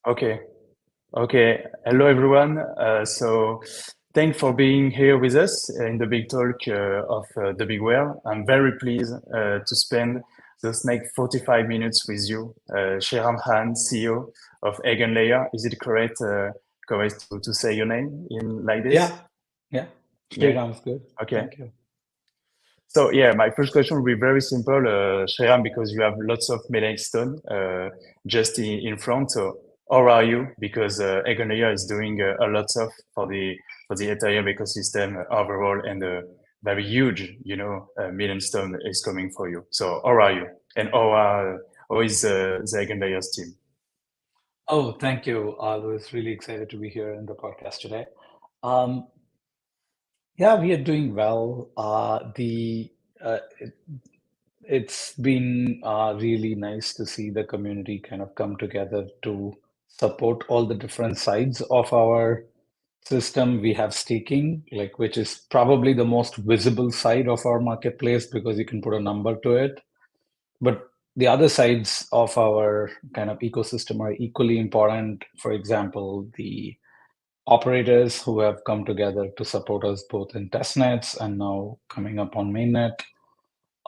Okay. Okay. Hello, everyone. So thanks for being here with us in the big talk of the big whale. I'm very pleased to spend those next 45 minutes with you. Sreeram Kannan, CEO of EigenLayer. Is it correct to say your name in like this? Yeah, yeah. Yeah. Sreeram's good. Okay. Thank you. So yeah, my first question will be very simple, Sreeram, because you have lots of milestone just in front. So how are you? Because EigenLayer is doing a lot of for the Ethereum ecosystem overall, and a very huge, milestone is coming for you. So how are you? And how is the EigenLayer's team? Oh, thank you. I was really excited to be here in the podcast today. Um, yeah, we are doing well. It's been really nice to see the community kind of come together to support all the different sides of our system. We have staking, like which is probably the most visible side of our marketplace because you can put a number to it. But the other sides of our kind of ecosystem are equally important. For example, the operators who have come together to support us both in testnets and now coming up on mainnet.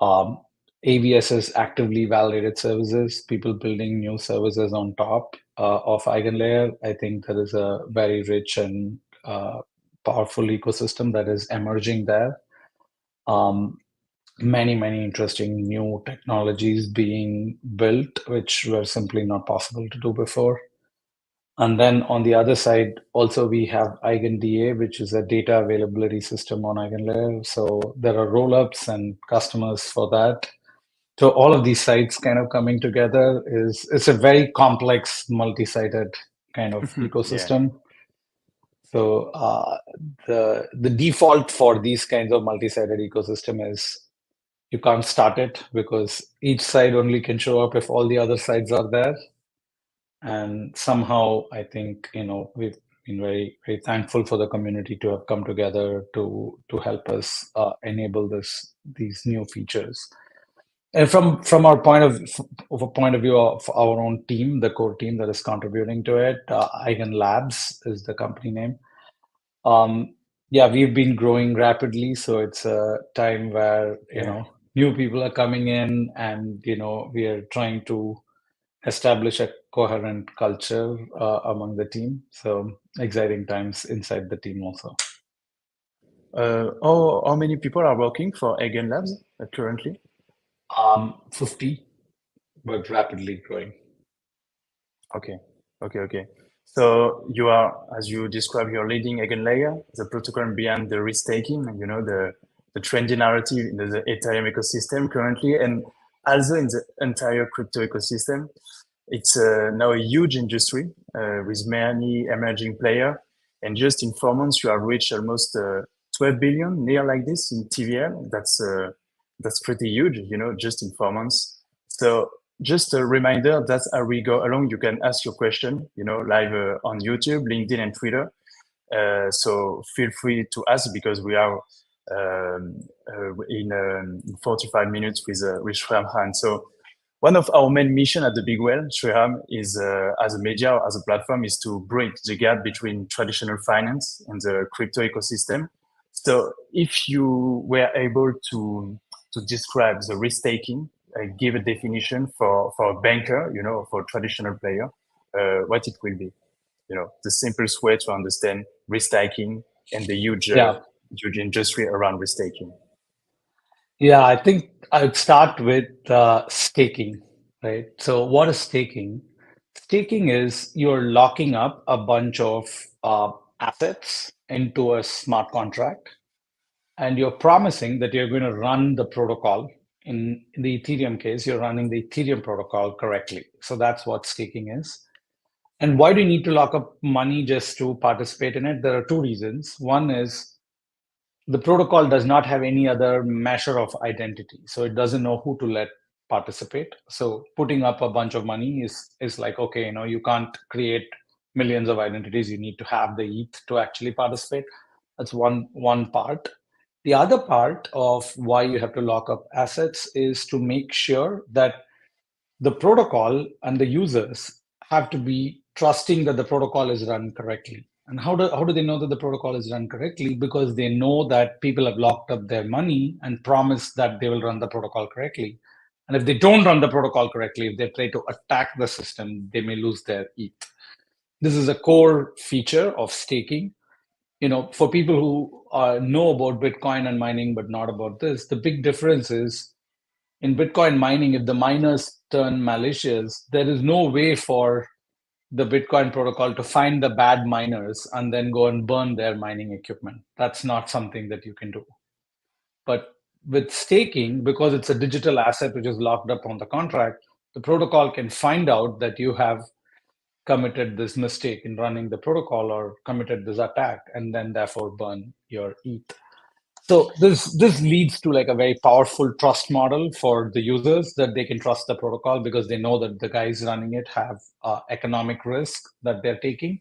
Um, AVSs, actively validated services, people building new services on top of EigenLayer. I think there is a very rich and powerful ecosystem that is emerging there. Um, many interesting new technologies being built, which were simply not possible to do before. And then on the other side, also we have EigenDA, which is a data availability system on EigenLayer. So there are roll-ups and customers for that. So all of these sites kind of coming together is it's a very complex, multi-sided kind of Yeah. ecosystem. So the default for these kinds of multi-sided ecosystem is you can't start it because each side only can show up if all the other sides are there. And somehow I think, we've been very thankful for the community to have come together to help us enable these new features. And from our point of view of our own team, the core team that is contributing to it, Eigen Labs is the company name. Yeah, we've been growing rapidly, so it's a time where, Yeah. new people are coming in and, we are trying to establish a coherent culture among the team. So exciting times inside the team also. How many people are working for Eigen Labs currently? 50, but rapidly growing. Okay, okay. So you are, as you describe, you're leading EigenLayer, the protocol behind the restaking, the trendy narrative in the Ethereum ecosystem currently, and also in the entire crypto ecosystem. It's now a huge industry with many emerging players. And just in 4 months, you have reached almost 12 billion, near like this in TVL. That's pretty huge, just in 4 months. So just a reminder that as we go along, you can ask your question, live on YouTube, LinkedIn, and Twitter. So feel free to ask because we are in 45 minutes with Sreeram Khan. So one of our main mission at the Big Well, Sreeram, is as a media or as a platform, is to bridge the gap between traditional finance and the crypto ecosystem. So if you were able to describe the risk taking, give a definition for a banker, for a traditional player, what it will be, the simplest way to understand risk taking and the Yeah. huge industry around risk taking. Yeah, I think I'd start with staking, right? So, what is staking? Staking is you're locking up a bunch of assets into a smart contract, and you're promising that you're going to run the protocol. In the Ethereum case, you're running the Ethereum protocol correctly. So, that's what staking is. And why do you need to lock up money just to participate in it? There are two reasons. One is the protocol does not have any other measure of identity, so it doesn't know who to let participate. So putting up a bunch of money is like, okay, you can't create millions of identities. You need to have the ETH to actually participate. That's one part. The other part of why you have to lock up assets is to make sure that the protocol and the users have to be trusting that the protocol is run correctly. And how do they know that the protocol is run correctly? Because they know that people have locked up their money and promised that they will run the protocol correctly. And if they don't run the protocol correctly, if they try to attack the system, they may lose their ETH. This is a core feature of staking. For people who know about Bitcoin and mining, but not about this, the big difference is in Bitcoin mining, if the miners turn malicious, there is no way for the Bitcoin protocol to find the bad miners and then go and burn their mining equipment. That's not something that you can do. But with staking, because it's a digital asset which is locked up on the contract, the protocol can find out that you have committed this mistake in running the protocol or committed this attack, and then therefore burn your ETH. So this leads to like a very powerful trust model for the users, that they can trust the protocol because they know that the guys running it have economic risk that they're taking.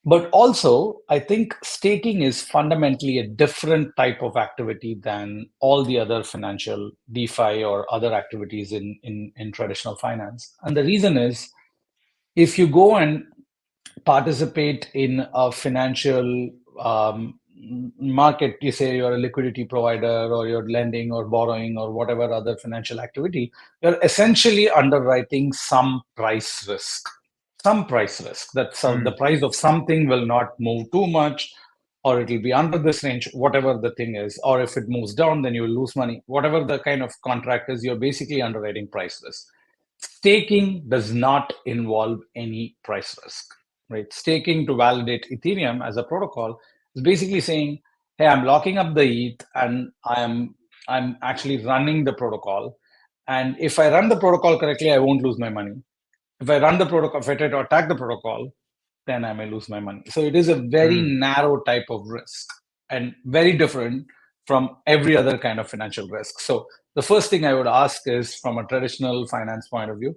But also, I think staking is fundamentally a different type of activity than all the other financial DeFi or other activities in traditional finance. And the reason is, if you go and participate in a financial market, you say you're a liquidity provider or you're lending or borrowing or whatever other financial activity, you're essentially underwriting some price risk. That the price of something will not move too much, or it will be under this range, whatever the thing is. Or if it moves down, then you will lose money. Whatever the kind of contract is, you're basically underwriting price risk. Staking does not involve any price risk, right? Staking to validate Ethereum as a protocol is basically saying, hey, I'm locking up the ETH and I'm actually running the protocol. And if I run the protocol correctly, I won't lose my money. If I run the protocol, if I try to attack the protocol, then I may lose my money. So it is a very narrow type of risk and very different from every other kind of financial risk. So the first thing I would ask is, from a traditional finance point of view,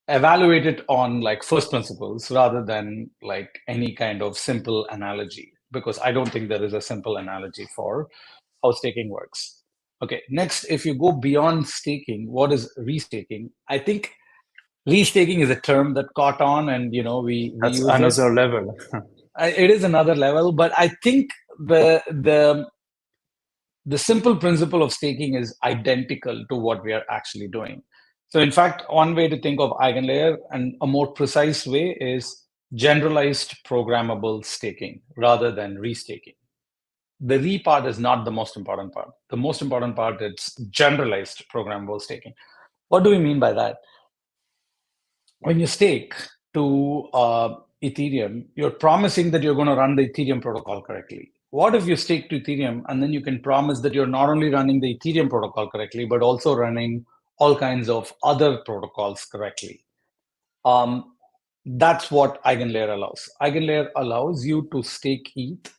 evaluate it on like first principles rather than like any kind of simple analogy, because I don't think there is a simple analogy for how staking works. Okay, next, if you go beyond staking, what is restaking? I think restaking is a term that caught on, and we That's use it. another level. It is another level, but I think the simple principle of staking is identical to what we are actually doing. So in fact, one way to think of EigenLayer, and a more precise way, is generalized programmable staking rather than restaking. The re part is not the most important part. The most important part is generalized programmable staking. What do we mean by that? When you stake to Ethereum, you're promising that you're going to run the Ethereum protocol correctly. What if you stake to Ethereum and then you can promise that you're not only running the Ethereum protocol correctly, but also running all kinds of other protocols correctly? That's what EigenLayer allows. EigenLayer allows you to stake ETH,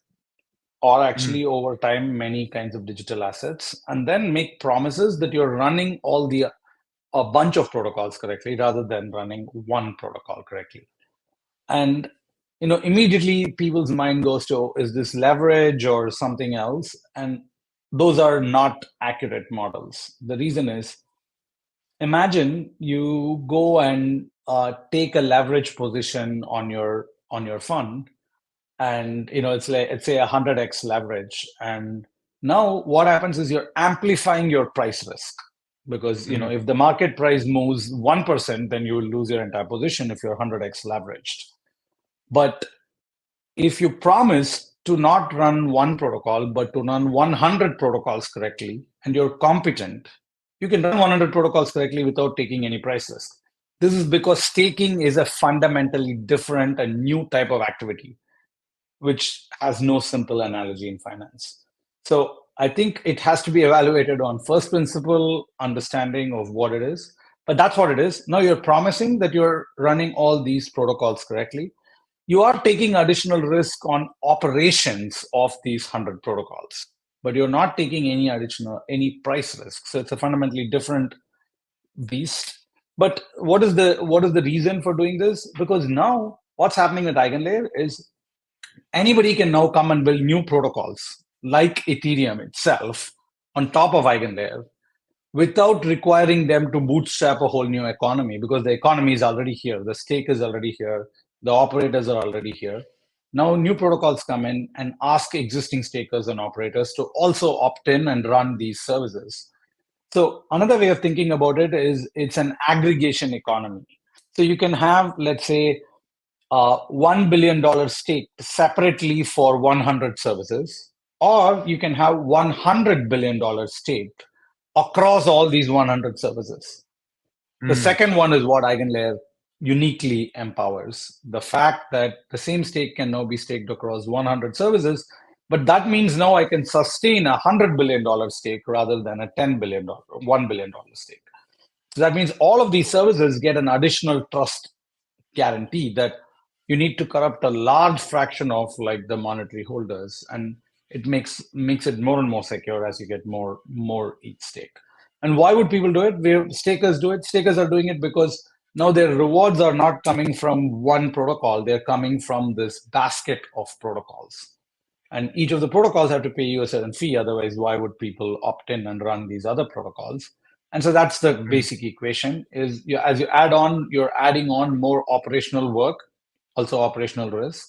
or actually over time, many kinds of digital assets, and then make promises that you're running a bunch of protocols correctly rather than running one protocol correctly. And immediately people's mind goes to, is this leverage or something else? And those are not accurate models. The reason is, imagine you go and take a leverage position on your fund, and it's like, let's say 100x leverage, and now what happens is you're amplifying your price risk, because if the market price moves 1%, then you will lose your entire position if you're 100x leveraged. But if you promise to not run one protocol but to run 100 protocols correctly, and you're competent, you can run 100 protocols correctly without taking any price risk. This is because staking is a fundamentally different and new type of activity, which has no simple analogy in finance. So I think it has to be evaluated on first principle understanding of what it is. But that's what it is. Now you're promising that you're running all these protocols correctly. You are taking additional risk on operations of these 100 protocols, but you're not taking any price risk. So it's a fundamentally different beast. But what is the reason for doing this? Because now what's happening with EigenLayer is, anybody can now come and build new protocols like Ethereum itself on top of EigenLayer. without requiring them to bootstrap a whole new economy, because the economy is already here, the stake is already here, the operators are already here. Now new protocols come in and ask existing stakers and operators to also opt in and run these services. So another way of thinking about it is it's an aggregation economy. So you can have, let's say, $1 billion stake separately for 100 services, or you can have $100 billion staked across all these 100 services. The second one is what EigenLayer uniquely empowers. The fact that the same stake can now be staked across 100 services, but that means now I can sustain a $100 billion stake rather than a $10 billion, $1 billion stake. So that means all of these services get an additional trust guarantee that you need to corrupt a large fraction of like the monetary holders, and it makes it more and more secure as you get more each stake. And why would people do it? Where stakers do it? Stakers are doing it because now their rewards are not coming from one protocol, they're coming from this basket of protocols, and each of the protocols have to pay you a certain fee. Otherwise, why would people opt in and run these other protocols? And so that's the basic equation. Is as you add on, you're adding on more operational work, also operational risk,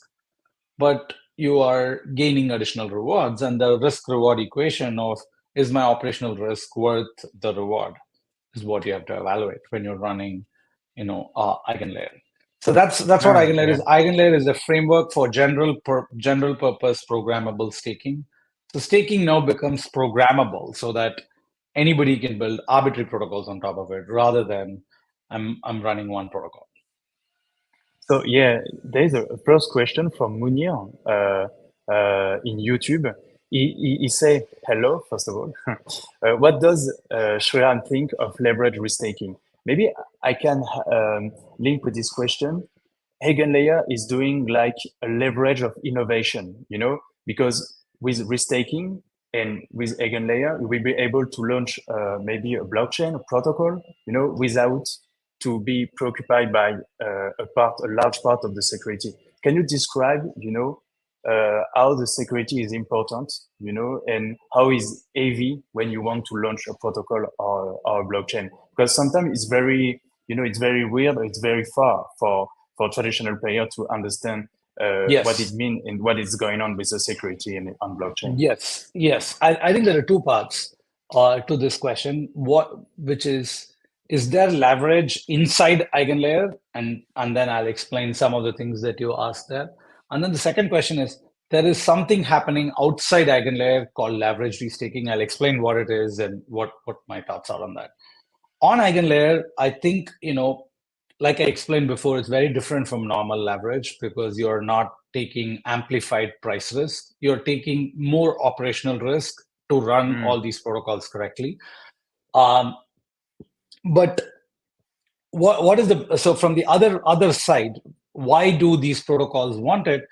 but you are gaining additional rewards. And the risk reward equation of, is my operational risk worth the reward, is what you have to evaluate when you're running, EigenLayer. So that's what EigenLayer is. EigenLayer is a framework for general purpose programmable staking. So staking now becomes programmable so that anybody can build arbitrary protocols on top of it, rather than I'm running one protocol. So yeah, there's a first question from Munir in YouTube. He say hello, first of all. What does Sreeram think of leverage restaking? Maybe I can link with this question. EigenLayer is doing like a leverage of innovation, because with restaking and with EigenLayer, we'll be able to launch maybe a blockchain, a protocol, without to be preoccupied by a large part of the security. Can you describe, how the security is important, and how is AV when you want to launch a protocol or a blockchain? Because sometimes it's very, it's very weird, or it's very far for traditional player to understand what it means and what is going on with the security and on blockchain. Yes. I think there are two parts to this question. Which is there leverage inside EigenLayer? And then I'll explain some of the things that you asked there. And then the second question is, there is something happening outside EigenLayer called leverage restaking. I'll explain what it is and what my thoughts are on that. On EigenLayer, I think, like I explained before, it's very different from normal leverage because you're not taking amplified price risk. You're taking more operational risk to run all these protocols correctly. But what is so from the other side, why do these protocols want it?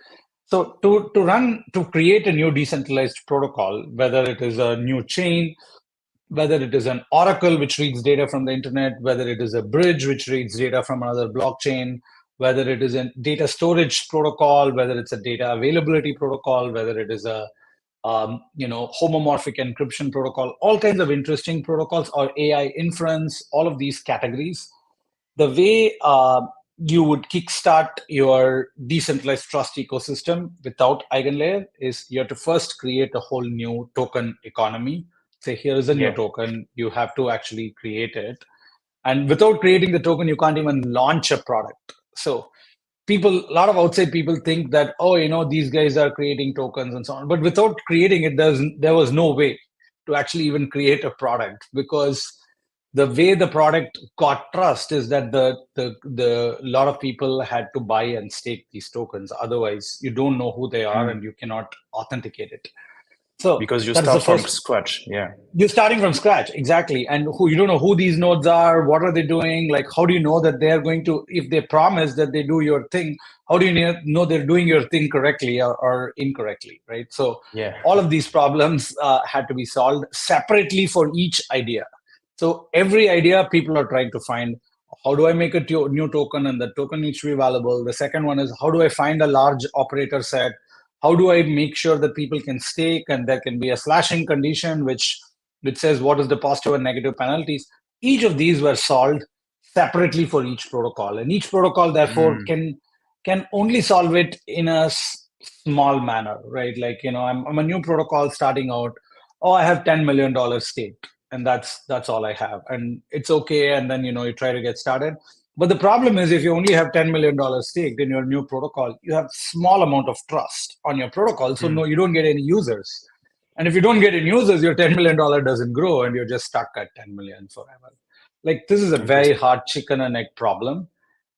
So to create a new decentralized protocol, whether it is a new chain, whether it is an oracle which reads data from the internet, whether it is a bridge which reads data from another blockchain, whether it is a data storage protocol, whether it's a data availability protocol, whether it is a homomorphic encryption protocol, all kinds of interesting protocols, or AI inference, all of these categories. The way you would kickstart your decentralized trust ecosystem without EigenLayer is you have to first create a whole new token economy. Say, here is a new token, you have to actually create it. And without creating the token, you can't even launch a product. So a lot of outside people think that, these guys are creating tokens and so on. But without creating it, there was no way to actually even create a product, because the way the product got trust is that the lot of people had to buy and stake these tokens. Otherwise, you don't know who they are and you cannot authenticate it. So because you start from scratch, you're starting from scratch, exactly, and you don't know who these nodes are, what are they doing, like how do you know that they're going to, if they promise that they do your thing, how do you know they're doing your thing correctly or incorrectly, right? So all of these problems had to be solved separately for each idea. So every idea people are trying to find, how do I make a new token, and the token needs to be valuable. The second one is, how do I find a large operator set? How do I make sure that people can stake and there can be a slashing condition which which says what is the positive and negative penalties. Each of these were solved separately for each protocol, and each protocol therefore Mm. can only solve it in a small manner, right? Like, I'm a new protocol starting out. Oh, I have $10 million staked, and that's all I have, and it's okay. And then you try to get started. But the problem is, if you only have $10 million staked in your new protocol, you have small amount of trust on your protocol, so no, Mm. you don't get any users. And if you don't get any users, your $10 million doesn't grow, and you're just stuck at 10 million forever. Like, this is a very Interesting. hard chicken and egg problem.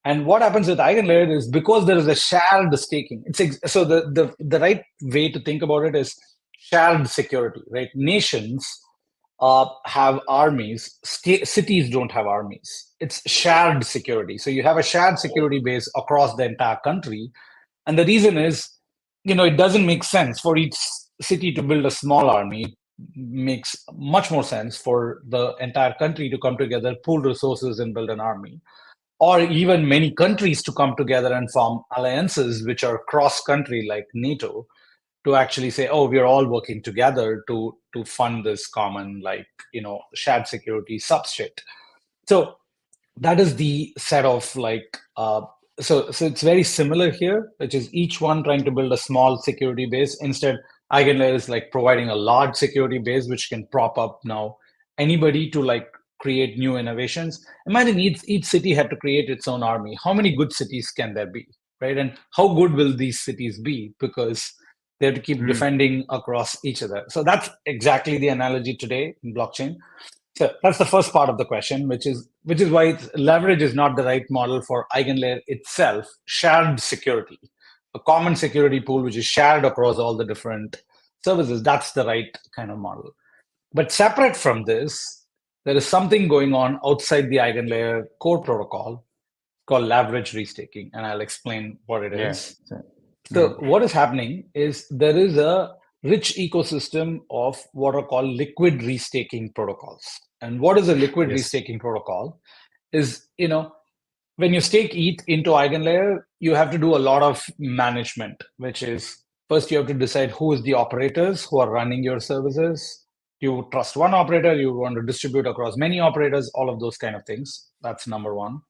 And what happens with EigenLayer is, because there is a shared staking. So the right way to think about it is shared security, right? Nations have armies. Cities don't have armies. It's shared security. So you have a shared security base across the entire country. And the reason is, it doesn't make sense for each city to build a small army. It makes much more sense for the entire country to come together, pool resources, and build an army, or even many countries to come together and form alliances which are cross country, like NATO, to actually say, oh, we're all working together to fund this common, like, shared security substrate. So that is the set of, like, so it's very similar here, which is each one trying to build a small security base. Instead, EigenLayer is like providing a large security base which can prop up now anybody to, like, create new innovations. Imagine each city had to create its own army. How many good cities can there be, right? And how good will these cities be, because they have to keep Mm. defending across each other. So that's exactly the analogy today in blockchain. So that's the first part of the question, which is why leverage is not the right model for EigenLayer itself. Shared security, a common security pool which is shared across all the different services. That's the right kind of model. But separate from this, there is something going on outside the EigenLayer core protocol called leverage restaking, and I'll explain what it Yeah. is. So Mm. what is happening is, there is a rich ecosystem of what are called liquid restaking protocols. And what is a liquid Yes. restaking protocol? Is, when you stake ETH into EigenLayer, you have to do a lot of management, which is, first you have to decide who is the operators who are running your services. You trust one operator, you want to distribute across many operators, all of those kind of things. That's number one.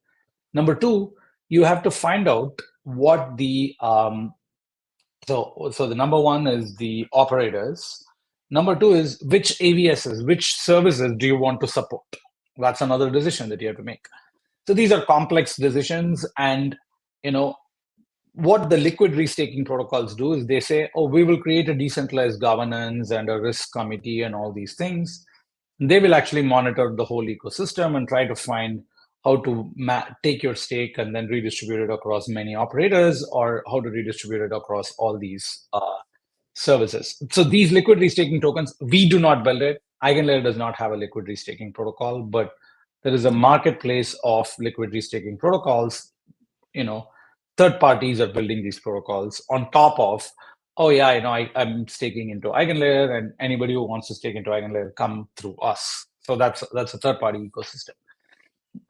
Number two, you have to find out what the so the number one is the operators. Number two is which AVSs, which services do you want to support? That's another decision that you have to make. So these are complex decisions, and you know what the liquid restaking protocols do is, they say, oh, we will create a decentralized governance and a risk committee and all these things. They will actually monitor the whole ecosystem and try to find how to take your stake and then redistribute it across many operators, or how to redistribute it across all these services. So these liquid restaking tokens, we do not build it. EigenLayer does not have a liquid restaking protocol, but there is a marketplace of liquid restaking protocols. Third parties are building these protocols on top of, oh yeah, I'm staking into EigenLayer, and anybody who wants to stake into EigenLayer come through us. So that's a third party ecosystem.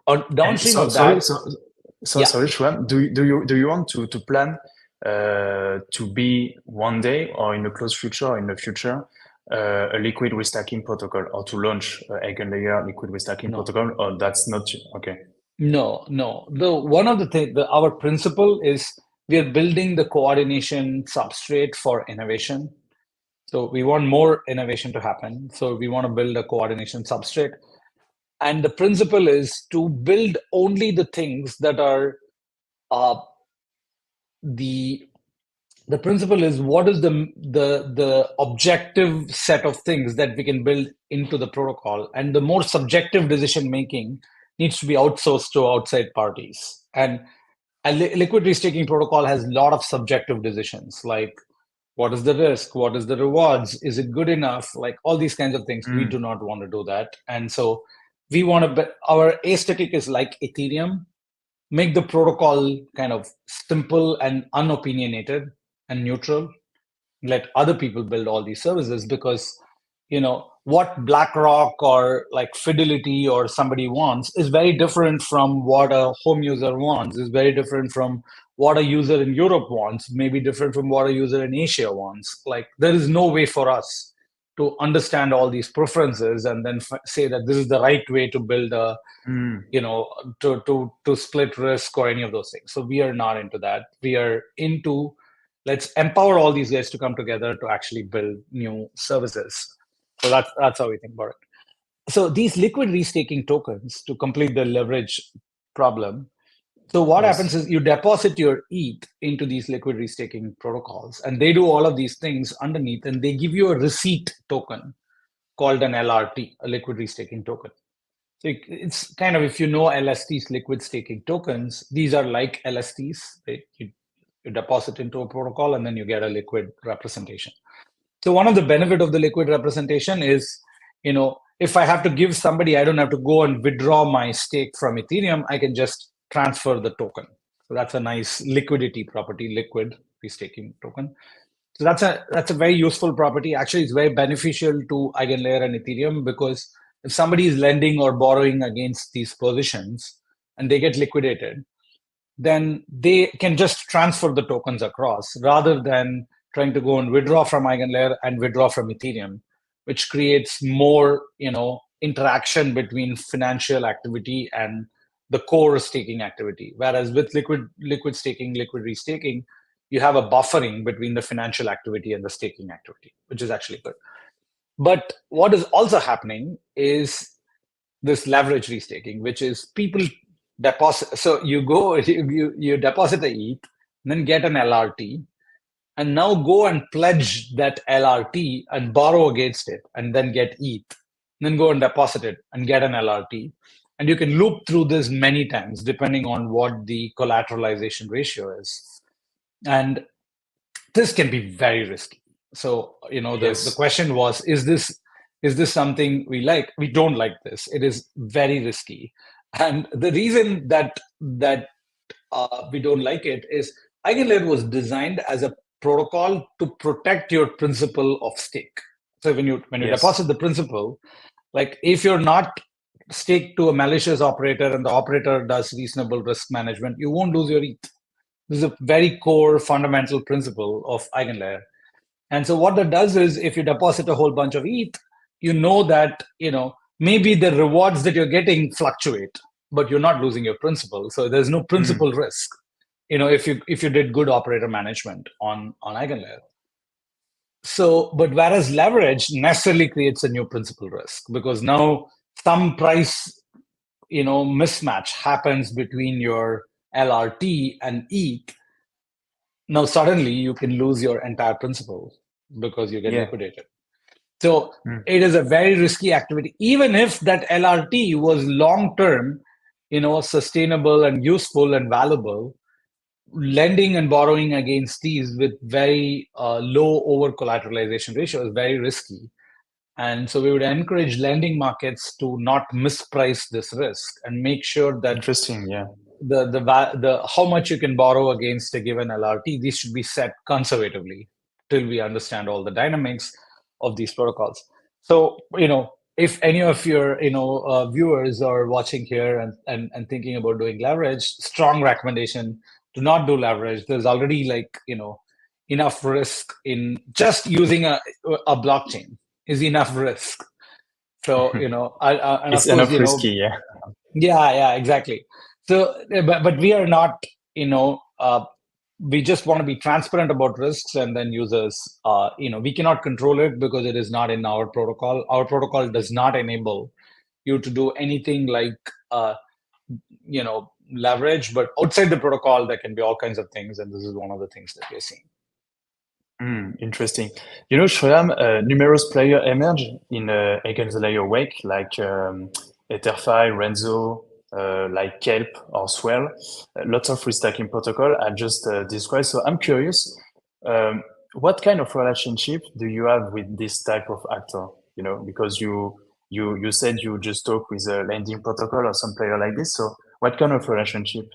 And Downstream so of sorry, that, so yeah. sorry, Shwam. Do you want to plan to be one day or in the close future or in the future a liquid restacking protocol, or to launch EigenLayer liquid restacking No, protocol, or that's not okay? no. The one of the thing, our principle is, we are building the coordination substrate for innovation. So we want more innovation to happen. So we want to build a coordination substrate. And the principle is to build only the things that are uh, the the principle is, what is the objective set of things that we can build into the protocol, and the more subjective decision making needs to be outsourced to outside parties. And a liquid restaking protocol has a lot of subjective decisions, like, what is the risk, what is the rewards, is it good enough, like all these kinds of things. We do Mm. not want to do that. And so we want to, our aesthetic is like Ethereum, make the protocol kind of simple and unopinionated and neutral. Let other people build all these services, because what BlackRock or like Fidelity or somebody wants is very different from what a home user wants, is very different from what a user in Europe wants, maybe different from what a user in Asia wants. Like, there is no way for us to understand all these preferences and then say that this is the right way to build a, to split risk or any of those things. So we are not into that. We are into, let's empower all these guys to come together to actually build new services. So that's how we think about it. So these liquid restaking tokens, to complete the leverage problem, so what happens is you deposit your ETH into these liquid restaking protocols, and they do all of these things underneath, and they give you a receipt token called an LRT, a liquid restaking token. So it's kind of, if you know LSTs, liquid staking tokens, these are like LSTs. You deposit into a protocol, and then you get a liquid representation. So one of the benefit of the liquid representation is, if I have to give somebody, I don't have to go and withdraw my stake from Ethereum. I can just transfer the token. So that's a nice liquidity property, liquid restaking token. So that's a very useful property. Actually, it's very beneficial to EigenLayer and Ethereum, because if somebody is lending or borrowing against these positions and they get liquidated, then they can just transfer the tokens across rather than trying to go and withdraw from EigenLayer and withdraw from Ethereum, which creates more, interaction between financial activity and the core staking activity. Whereas with liquid staking, liquid restaking, you have a buffering between the financial activity and the staking activity, which is actually good. But what is also happening is this leverage restaking, which is people deposit. So you deposit the ETH, then get an LRT, and now go and pledge that LRT and borrow against it, and then get ETH, then go and deposit it and get an LRT. And you can loop through this many times depending on what the collateralization ratio is. And this can be very risky. So, the question was, is this something we like? We don't like this. It is very risky. And the reason that we don't like it is EigenLayer was designed as a protocol to protect your principal of stake. So when you deposit the principal, like if you're not staked to a malicious operator and the operator does reasonable risk management, you won't lose your ETH. This is a very core fundamental principle of EigenLayer. And so what that does is, if you deposit a whole bunch of ETH, you know that, maybe the rewards that you're getting fluctuate, but you're not losing your principal. So there's no principal risk, if you did good operator management on EigenLayer. So, but whereas leverage necessarily creates a new principal risk, because now some price, mismatch happens between your LRT and ETH. Now suddenly you can lose your entire principal because you get liquidated. So it is a very risky activity. Even if that LRT was long-term, sustainable and useful and valuable, lending and borrowing against these with very low over-collateralization ratio is very risky. And so we would encourage lending markets to not misprice this risk and make sure that the how much you can borrow against a given LRT, these should be set conservatively till we understand all the dynamics of these protocols. So, if any of your viewers are watching here and thinking about doing leverage, strong recommendation: do not do leverage. There's already enough risk in just using a blockchain is enough risk. So and it's of course, enough risky, yeah, exactly. So, but we are not, we just want to be transparent about risks, and then users, we cannot control it because it is not in our protocol. Our protocol does not enable you to do anything like, leverage, but outside the protocol, there can be all kinds of things. And this is one of the things that we're seeing. Interesting. Sreeram, numerous players emerge in EigenLayer wake, like Etherfi, Renzo, like Kelp or Swell. Lots of restacking protocol I just described. So I'm curious, what kind of relationship do you have with this type of actor? Because you said you just talk with a lending protocol or some player like this. So what kind of relationship?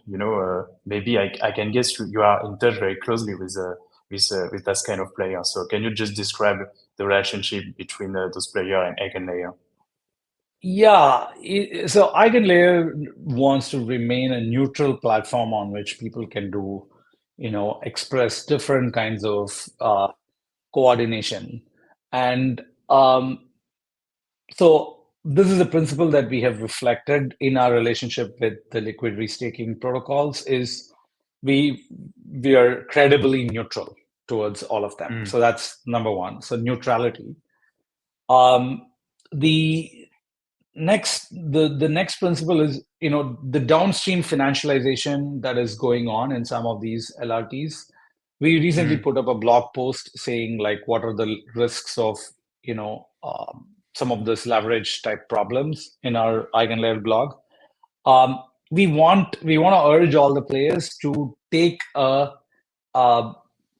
Maybe I can guess you are in touch very closely with that kind of player. So can you just describe the relationship between those players and EigenLayer? Yeah, so EigenLayer wants to remain a neutral platform on which people can do, express different kinds of coordination. And So this is a principle that we have reflected in our relationship with the liquid restaking protocols is we we are credibly neutral towards all of them. So that's number one. So neutrality. Um, the the next principle is, the downstream financialization that is going on in some of these LRTs. We recently put up a blog post saying like what are the risks of some of this leverage type problems in our EigenLayer blog. Um, we want to urge all the players to take a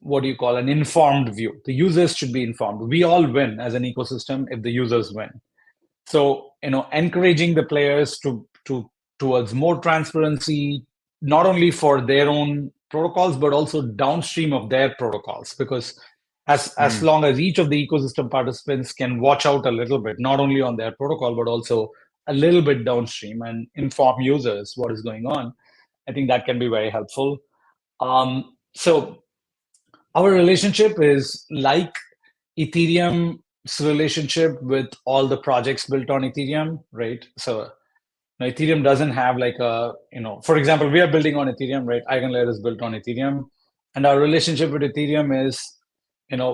what do you call an informed view. The users should be informed. We all win as an ecosystem if the users win. So, encouraging the players to towards more transparency, not only for their own protocols, but also downstream of their protocols, because as long as each of the ecosystem participants can watch out a little bit, not only on their protocol, but also a little bit downstream and inform users what is going on, I think that can be very helpful. So our relationship is like Ethereum's relationship with all the projects built on Ethereum, right? So Ethereum doesn't have like for example, we are building on Ethereum, right? EigenLayer is built on Ethereum. And our relationship with Ethereum is,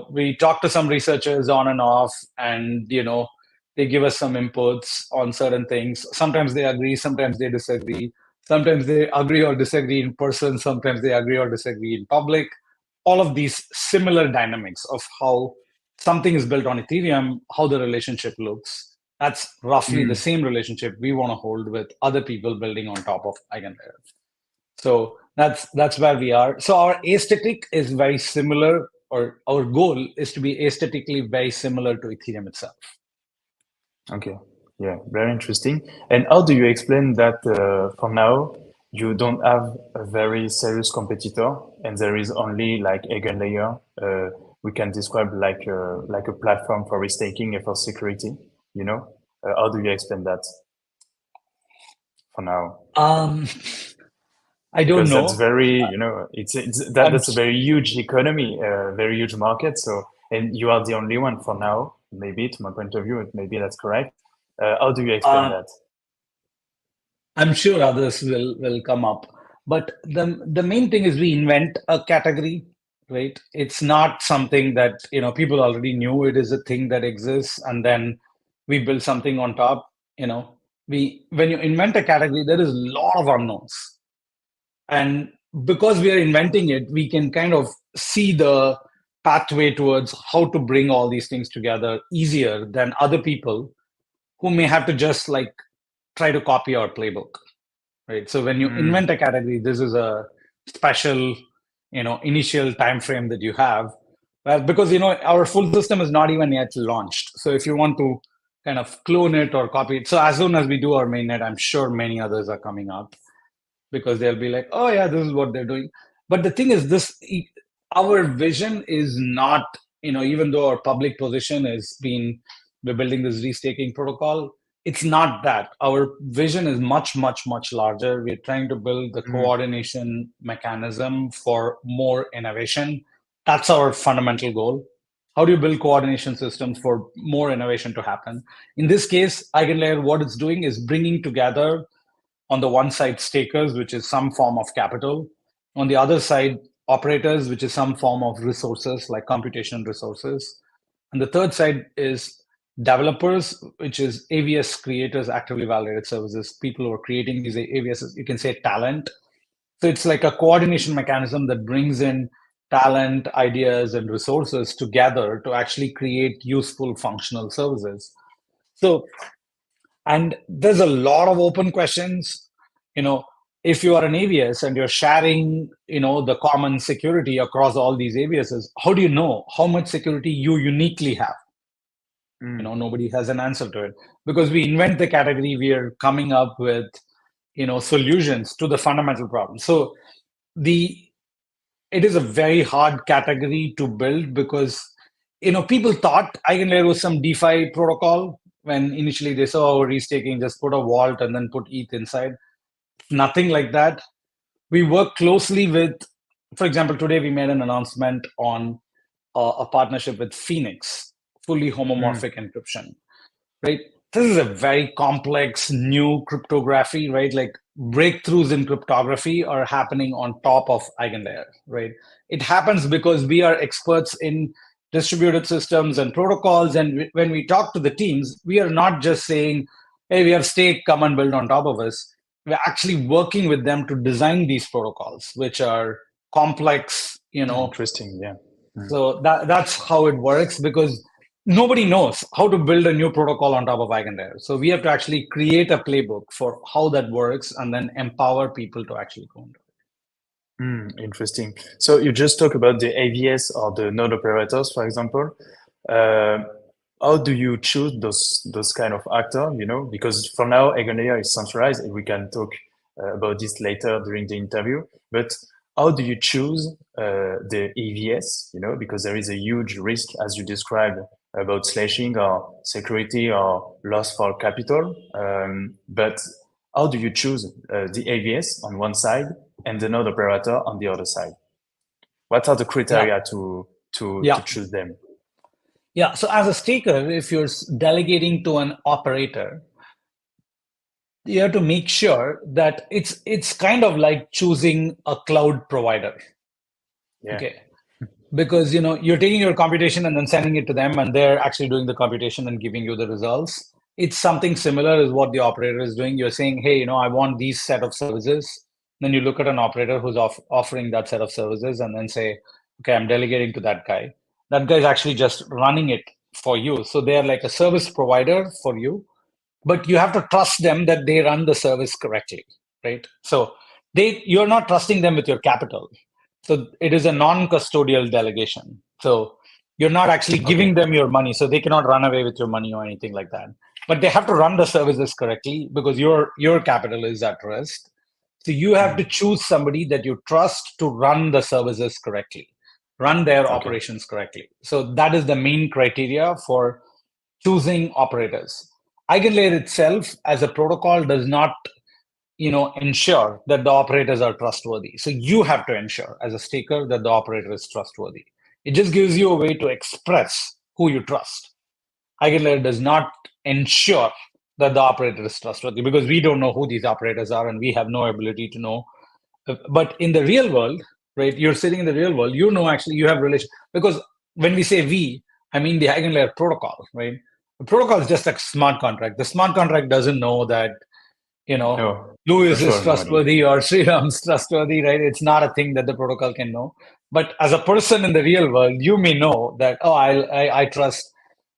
we talk to some researchers on and off, and, they give us some inputs on certain things. Sometimes they agree, sometimes they disagree. Sometimes they agree or disagree in person, sometimes they agree or disagree in public. All of these similar dynamics of how something is built on Ethereum, how the relationship looks. That's roughly the same relationship we want to hold with other people building on top of EigenLayer. So that's where we are. So our aesthetic is very similar, or our goal is to be aesthetically very similar to Ethereum itself. Okay, yeah, very interesting. And how do you explain that for now you don't have a very serious competitor and there is only like EigenLayer? We can describe like a platform for restaking and for security, you know? How do you explain that for now? I don't Because that's know. very, I'm that's a very huge economy, very huge market. So, and you are the only one for now, maybe to my point of view, maybe that's correct. How do you explain uh, that? I'm sure others will come up. But the main thing is we invent a category, right? It's not something that people already knew. It is a thing that exists, and then we build something on top. We when you invent a category, there is a lot of unknowns, and because we are inventing it, we can kind of see the pathway towards how to bring all these things together easier than other people who may have to just like try to copy our playbook. Right. So when you invent a category, this is a special, initial time frame that you have. Well, because our full system is not even yet launched. So if you want to kind of clone it or copy it, so as soon as we do our mainnet, I'm sure many others are coming up because they'll be like, oh yeah, this is what they're doing. But the thing is, our vision is not, even though our public position is being we're building this restaking protocol, it's not that. Our vision is much, much, much larger. We're trying to build the coordination mechanism for more innovation. That's our fundamental goal. How do you build coordination systems for more innovation to happen? In this case, EigenLayer, what it's doing is bringing together on the one side stakers, which is some form of capital, on the other side operators, which is some form of resources like computation resources, and the third side is developers, which is AVS creators, actively validated services, people who are creating these AVSs. You can say talent. So it's like a coordination mechanism that brings in talent, ideas, and resources together to actually create useful functional services. So, and there's a lot of open questions. If you are an AVS and you're sharing, the common security across all these AVSs, how do you know how much security you uniquely have? Nobody has an answer to it because we invent the category. We are coming up with, solutions to the fundamental problem. So it is a very hard category to build because, people thought EigenLayer was some DeFi protocol when initially they saw restaking, just put a vault and then put ETH inside. Nothing like that. We work closely with, for example, today we made an announcement on a partnership with Phoenix. fully homomorphic encryption, right? This is a very complex new cryptography, right? Like breakthroughs in cryptography are happening on top of EigenLayer, right? It happens because we are experts in distributed systems and protocols. And when we talk to the teams, we are not just saying, hey, we have stake, come and build on top of us. We're actually working with them to design these protocols, which are complex, Interesting, yeah. So that's how it works, because nobody knows how to build a new protocol on top of EigenLayer. So we have to actually create a playbook for how that works and then empower people to actually go into it. Interesting. So you just talk about the AVS or the node operators, for example. Uh, how do you choose those kind of actor? Because for now, EigenLayer is centralized, and we can talk about this later during the interview. But how do you choose the AVS? Because there is a huge risk, as you described, about slashing or security or loss for capital. But how do you choose the AVS on one side and the node operator on the other side? What are the criteria to choose them? Yeah. So as a staker, if you're delegating to an operator, you have to make sure that it's kind of like choosing a cloud provider. Yeah. Okay. Because you're taking your computation and then sending it to them, and they're actually doing the computation and giving you the results. It's something similar as what the operator is doing. You're saying, hey, I want these set of services. Then you look at an operator who's offering that set of services and then say, okay, I'm delegating to that guy. That guy's actually just running it for you. So they're like a service provider for you, but you have to trust them that they run the service correctly, right? So you're not trusting them with your capital. So it is a non-custodial delegation. So you're not actually giving them your money, so they cannot run away with your money or anything like that. But they have to run the services correctly because your capital is at rest. So you have to choose somebody that you trust to run the services correctly, run their operations correctly. So that is the main criteria for choosing operators. EigenLayer itself as a protocol does not ensure that the operators are trustworthy. So you have to ensure as a staker that the operator is trustworthy. It just gives you a way to express who you trust. EigenLayer does not ensure that the operator is trustworthy because we don't know who these operators are and we have no ability to know. But in the real world, right, you're sitting in the real world, actually you have relation, because when we say we, I mean the EigenLayer protocol, right? The protocol is just a smart contract. The smart contract doesn't know that Louis is trustworthy or Sreeram's trustworthy, right? It's not a thing that the protocol can know. But as a person in the real world, you may know that, I trust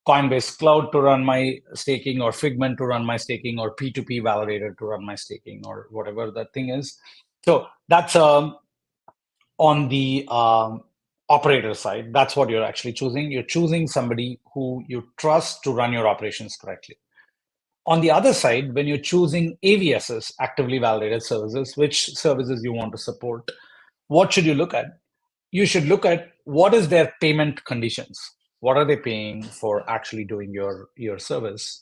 Coinbase Cloud to run my staking, or Figment to run my staking, or P2P validator to run my staking, or whatever that thing is. So that's on the operator side. That's what you're actually choosing. You're choosing somebody who you trust to run your operations correctly. On the other side, when you're choosing AVSs, actively validated services, which services you want to support, what should you look at? You should look at what is their payment conditions. What are they paying for actually doing your service?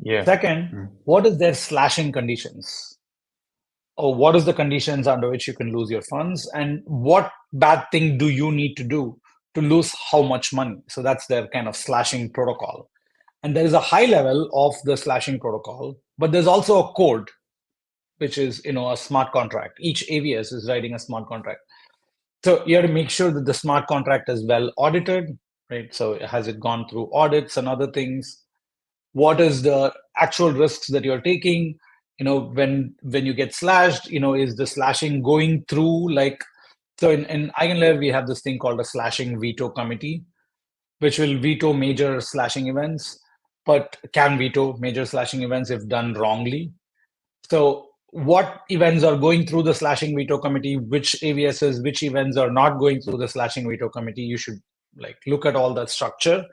Yeah. Second, what is their slashing conditions? Or what is the conditions under which you can lose your funds? And what bad thing do you need to do to lose how much money? So that's their kind of slashing protocol. And there is a high level of the slashing protocol, but there's also a code, which is a smart contract. Each AVS is writing a smart contract. So you have to make sure that the smart contract is well audited, right? So has it gone through audits and other things? What is the actual risks that you're taking? When you get slashed, is the slashing going through so in EigenLayer, we have this thing called a slashing veto committee, which will veto major slashing events, but can veto major slashing events if done wrongly. So what events are going through the slashing veto committee, which AVSs, which events are not going through the slashing veto committee, you should look at all that structure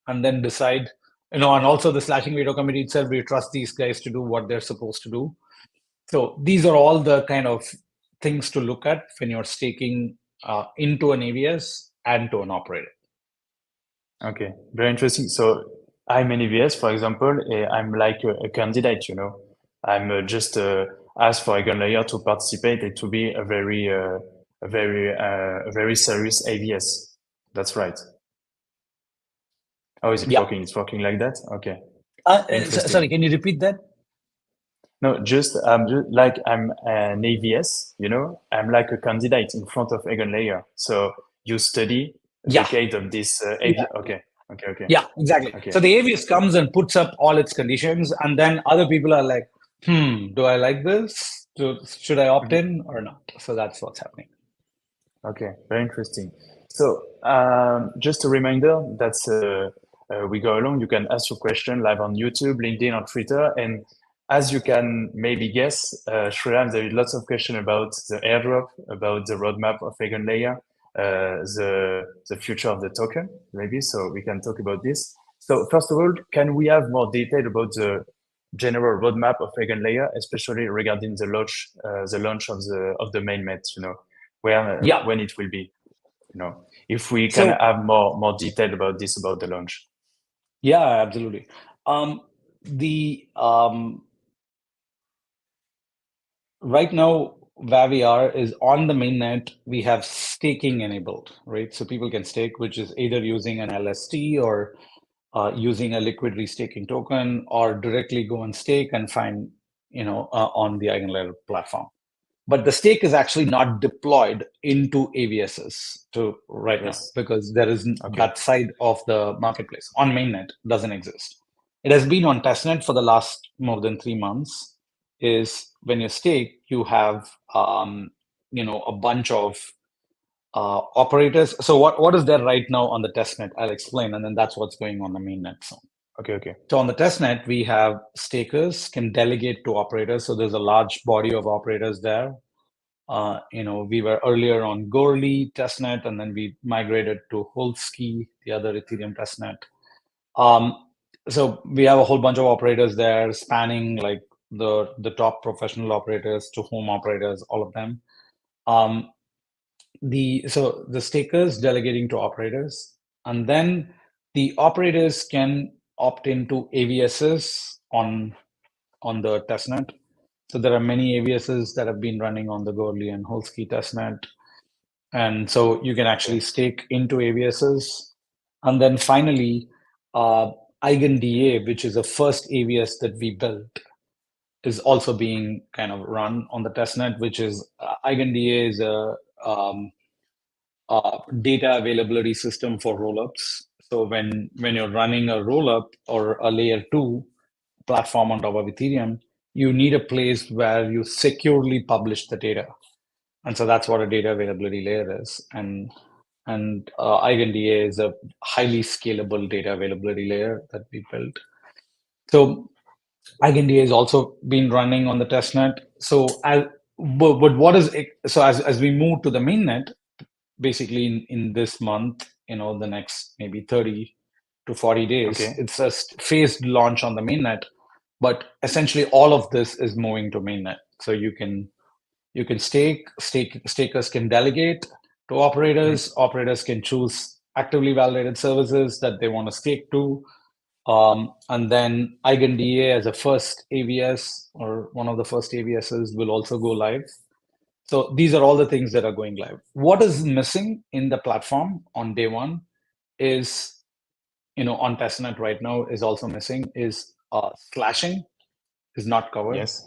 and then decide, and also the slashing veto committee itself, we trust these guys to do what they're supposed to do. So these are all the kind of things to look at when you're staking into an AVS and to an operator. Okay, very interesting. So I'm an EVS, for example, I'm like a candidate, I'm just asked for EigenLayer to participate and to be a very serious AVS. That's right. Oh, is it Yeah. working? It's working like that? Okay. Sorry, Interesting. can you repeat that? No, just like I'm an AVS, you know, I'm like a candidate in front of EigenLayer. So you study the Yeah. gate of this Yeah. AV. Okay, okay, okay, Yeah, exactly. okay. So the AVS comes and puts up all its conditions, and then other people are like, do I like this? Should I opt Mhm. in or not? So that's what's happening. Okay, very interesting. So just a reminder that's we go along. You can ask your question live on YouTube, LinkedIn, or Twitter. And as you can maybe guess, Sreeram, there is lots of questions about the airdrop, about the roadmap of EigenLayer, the future of the token, maybe. So we can talk about this. So first of all, can we have more detail about the general roadmap of EigenLayer, especially regarding the launch of the mainnet? You know, where Yeah. when it will be, you know, if we can So have more detail about this, about the launch. yeah, absolutely. The Right now where we are is on the mainnet, we have staking enabled, right? So people can stake, which is either using an LST or using a liquid restaking token, or directly go and stake and find, on the EigenLayer platform. But the stake is actually not deployed into AVSs to right now Yes. because there is Okay. that side of the marketplace on mainnet doesn't exist. It has been on testnet for the last more than 3 months. Is when you stake, you have a bunch of operators. So what is there right now on the testnet? I'll explain, and then that's what's going on the mainnet soon. Okay. Okay. So on the testnet, we have stakers can delegate to operators. So there's a large body of operators there. We were earlier on Goerli testnet, and then we migrated to Holsky, the other Ethereum testnet. So we have a whole bunch of operators there, spanning like the top professional operators to home operators, all of them. The stakers delegating to operators, and then the operators can opt into AVSs on the testnet. So there are many AVSs that have been running on the Goerli and Holsky testnet. And so you can actually Okay. stake into AVSs. And then finally, EigenDA, which is the first AVS that we built, is also being kind of run on the testnet, which is EigenDA is um, a data availability system for rollups. So when you're running a rollup or a layer two platform on top of Ethereum, you need a place where you securely publish the data. And so that's what a data availability layer is. And EigenDA is a highly scalable data availability layer that we built. So EigenDA has also been running on the testnet. But what is it? So as we move to the mainnet, basically in this month, the next maybe 30 to 40 days, Okay. it's a phased launch on the mainnet. But essentially, all of this is moving to mainnet. So you can stakers can delegate to Mhm. operators can choose actively validated services that they want to stake to. And then EigenDA as a first AVS or one of the first AVSs will also go live. So these are all the things that are going live. What is missing in the platform on day one is, on testnet right now is also missing is slashing is not covered. Yes.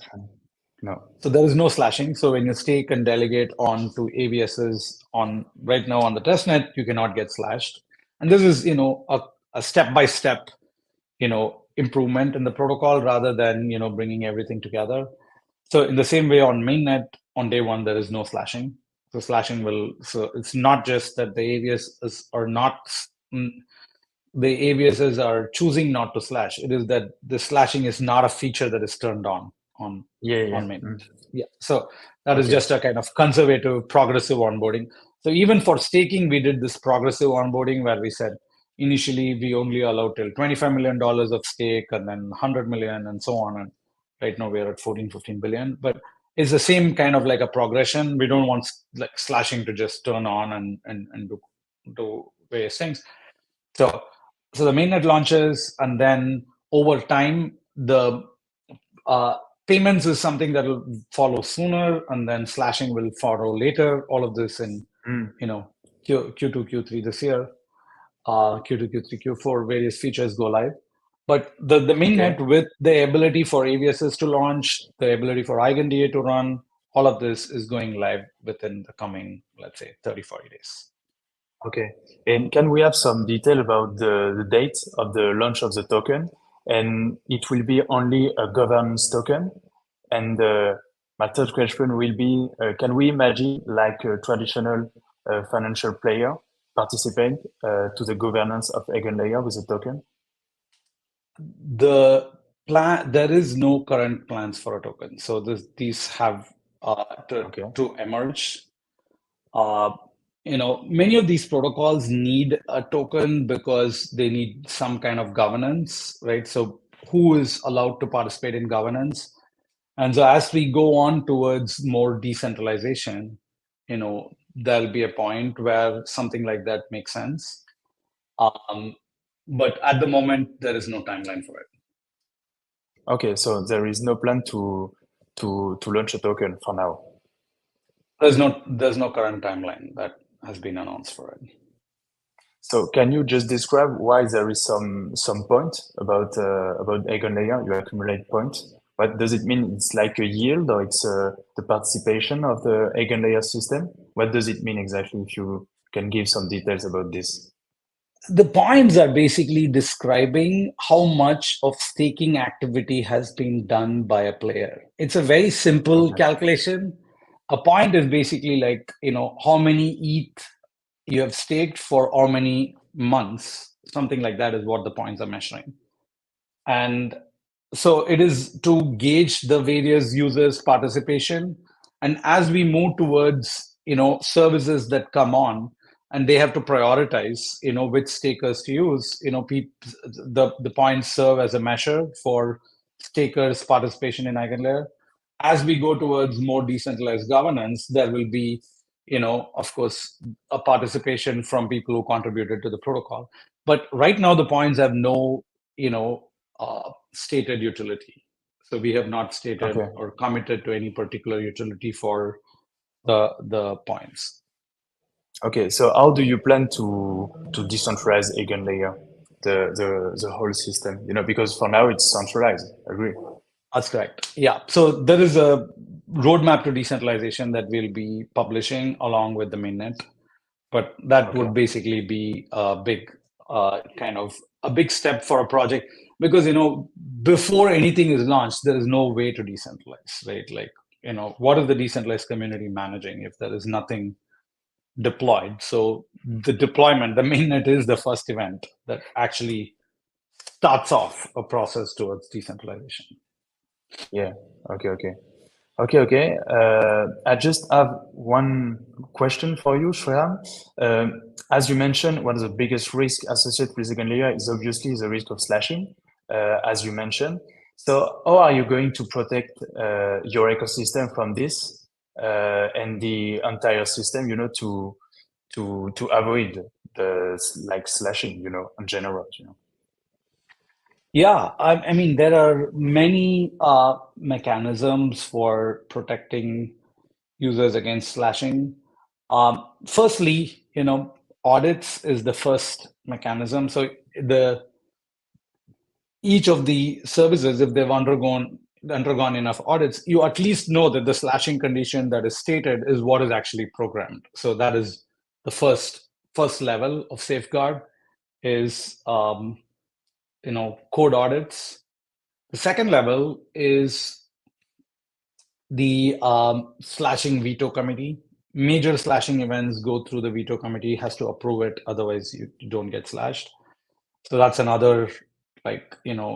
No. So there is no slashing. So when you stake and delegate on to AVSs on right now on the testnet, you cannot get slashed. And this is, a step-by-step, improvement in the protocol rather than, bringing everything together. So in the same way on mainnet, on day one, there is no slashing. So it's not just that the AVSs are not, mm, the AVSs are choosing not to slash. It is that the slashing is not a feature that is turned on Yeah. Yeah. on mainnet. Mm. Yeah. So that is Okay. just a kind of conservative, progressive onboarding. So even for staking, we did this progressive onboarding where we said initially we only allowed till $25 million of stake and then 100 million and so on. And right now we're at 14, 15 billion. But it's the same kind of like a progression. We don't want like slashing to just turn on and do various things. So so the mainnet launches, and then over time, the uh, payments is something that will follow sooner, and then slashing will follow later. All of this in Mm. Q2, Q3 this year. Q2, Q3, Q4, various features go live. But the Okay. mainnet with the ability for AVSs to launch, the ability for EigenLayer to run, all of this is going live within the coming, let's say, 30, 40 days. Okay. And can we have some detail about the date of the launch of the token? And it will be only a governance token. And my third question will be, can we imagine like a traditional financial player participate to the governance of EigenLayer with a token? The plan, there is no current plans for a token. So these have Okay. to emerge. Uh, many of these protocols need a token because they need some kind of governance, right? So who is allowed to participate in governance? And so as we go on towards more decentralization, there'll be a point where something like that makes sense. Um, but at the moment, there is no timeline for it. Okay, so there is no plan to launch a token for now. There's no current timeline that has been announced for it. So can you just describe why there is some point about EigenLayer? You accumulate points. What does it mean? It's like a yield, or it's the participation of the EigenLayer system? What does it mean exactly? If you can give some details about this. The points are basically describing how much of staking activity has been done by a player. It's a very simple Okay. calculation. A point is basically like, how many ETH you have staked for how many months. Something like that is what the points are measuring. And so it is to gauge the various users' participation. And as we move towards, services that come on, and they have to prioritize, which stakers to use, the points serve as a measure for stakers' participation in EigenLayer. As we go towards more decentralized governance, there will be, of course, a participation from people who contributed to the protocol. But right now, the points have no, stated utility. So we have not stated Okay. or committed to any particular utility for the points. Okay. So how do you plan to decentralize EigenLayer, the whole system? Because for now it's centralized. Agree. That's correct. Yeah. So there is a roadmap to decentralization that we'll be publishing along with the mainnet, but that Okay. would basically be a big kind of a big step for a project because before anything is launched, there is no way to decentralize, right? Like what is the decentralized community managing if there is nothing deployed? So the deployment, the mainnet is the first event that actually starts off a process towards decentralization. Yeah. Okay. Okay. Okay, okay. I just have one question for you, Sreeram. As you mentioned, one of the biggest risks associated with EigenLayer is obviously the risk of slashing, as you mentioned. So how are you going to protect your ecosystem from this and the entire system, to avoid the like slashing, in general. Yeah, I mean, there are many mechanisms for protecting users against slashing. Firstly, audits is the first mechanism. So the each of the services, if they've undergone enough audits, you at least know that the slashing condition that is stated is what is actually programmed. So that is the first level of safeguard is code audits. The second level is the slashing veto committee. Major slashing events go through the veto committee, has to approve it, otherwise you don't get slashed. So that's another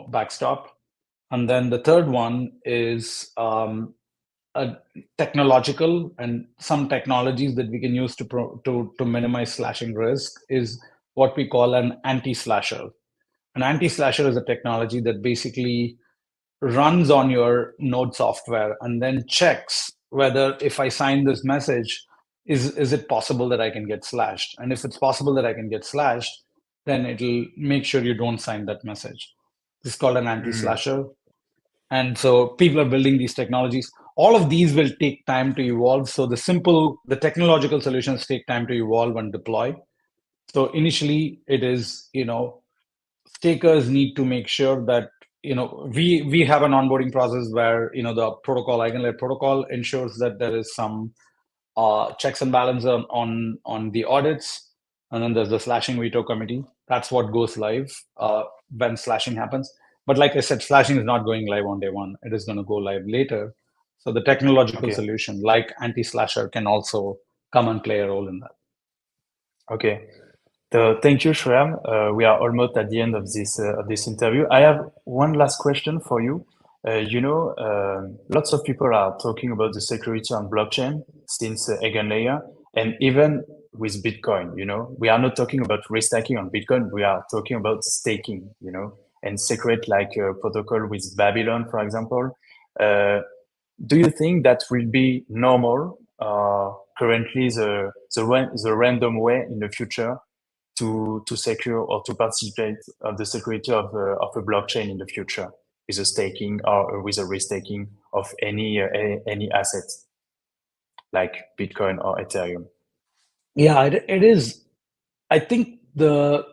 backstop. And then the third one is a technological and some technologies that we can use to minimize slashing risk is what we call an anti-slasher. An anti-slasher is a technology that basically runs on your node software and then checks whether if I sign this message, is it possible that I can get slashed? And if it's possible that I can get slashed, then it'll make sure you don't sign that message. This is called an Mm. anti-slasher. And so people are building these technologies. All of these will take time to evolve. So the technological solutions take time to evolve and deploy. So initially, it is, stakers need to make sure that, we have an onboarding process where, the protocol, EigenLayer protocol ensures that there is some checks and balances on the audits, and then there's the slashing veto committee. That's what goes live when slashing happens. But like I said, slashing is not going live on day one. It is going to go live later. So the technological Okay. solution, like anti-slasher, can also come and play a role in that. Okay. Thank you, Shreyam. We are almost at the end of this interview. I have one last question for you. Lots of people are talking about the security on blockchain since EigenLayer, and even with Bitcoin. We are not talking about restacking on Bitcoin. We are talking about staking. And secret like a protocol with Babylon, for example. Uh, do you think that will be normal? Currently, the random way in the future to secure or to participate of the security of a blockchain in the future with a staking or with a restaking of any assets like Bitcoin or Ethereum. Yeah, it is. I think the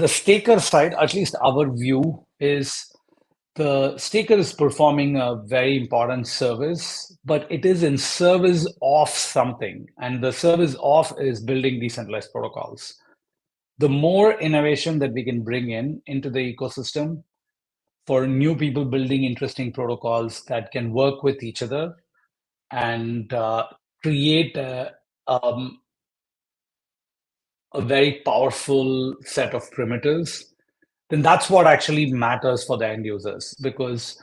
staker side, at least our view, is the staker is performing a very important service, but it is in service of something, and the service of is building decentralized protocols. The more innovation that we can bring in into the ecosystem for new people building interesting protocols that can work with each other and create a very powerful set of primitives, then that's what actually matters for the end users. Because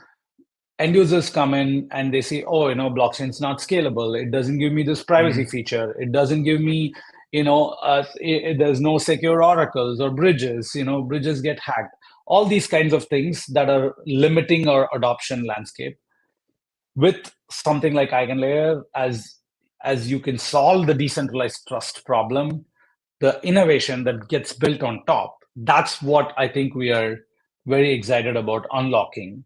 end users come in and they say, oh, blockchain's not scalable. It doesn't give me this privacy Mhm. feature. It doesn't give me, there's no secure oracles or bridges. Bridges get hacked. All these kinds of things that are limiting our adoption landscape. With something like EigenLayer, as you can solve the decentralized trust problem, the innovation that gets built on top, that's what I think we are very excited about unlocking.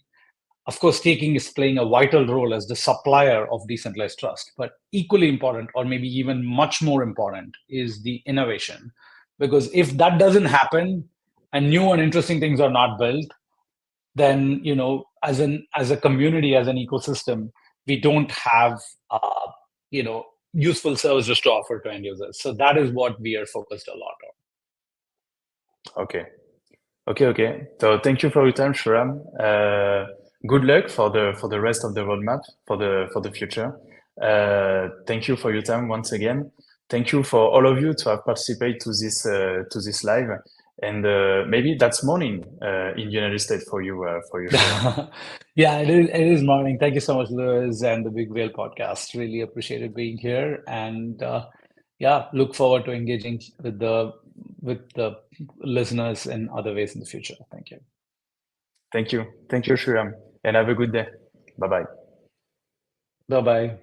Of course, staking is playing a vital role as the supplier of decentralized trust, but equally important, or maybe even much more important, is the innovation. Because if that doesn't happen and new and interesting things are not built, then as a community, as an ecosystem, we don't have you know useful services to offer to end users. So that is what we are focused a lot on. Okay. Okay. So thank you for your time, Shuram. Good luck for the rest of the roadmap for the future. Thank you for your time once again. Thank you for all of you to have participated to this live, and maybe that's morning in the United States for you, Shuram. Yeah, it is morning. Thank you so much, Lewis, and the Big Whale podcast. Really appreciated being here, and yeah, look forward to engaging with the listeners in other ways in the future. Thank you. Thank you, Shuram, and have a good day. Bye bye. Bye bye.